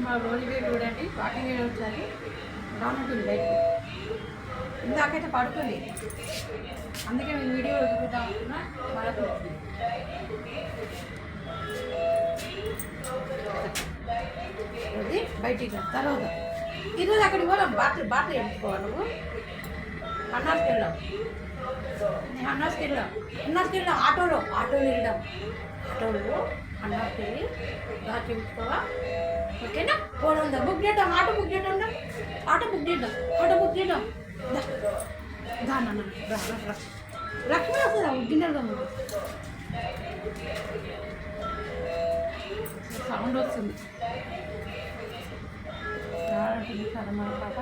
మా రోజు వీడియో చూడండి, వాకింగ్ వీడియో వచ్చారు బాగుంటుంది బయటకు. ఇందాకైతే పడుతుంది, అందుకే మేము వీడియో చూపుతా ఉంటున్నా. మనకు అది బయటికి తర్వాత ఈరోజు అక్కడికి పోదాం. బాటలు ఎంచుకోవాలి. నువ్వు అన్నాస్కి వెళ్దాం. నేను అన్నాస్కి వెళ్దాం ఆటోలో వెళ్దాం. ఆటోలో అన్నాస్కి వెళ్ళి బాగా ఎంచుకోవా. ఓకేనా? పోవడం బుక్ చేద్దాం. ఆటో బుక్ చేద్దాం. దాన్న లక్ష్మి వస్తుందా గిన్నెలుగా సౌండ్ వస్తుంది. చాలా మన పాప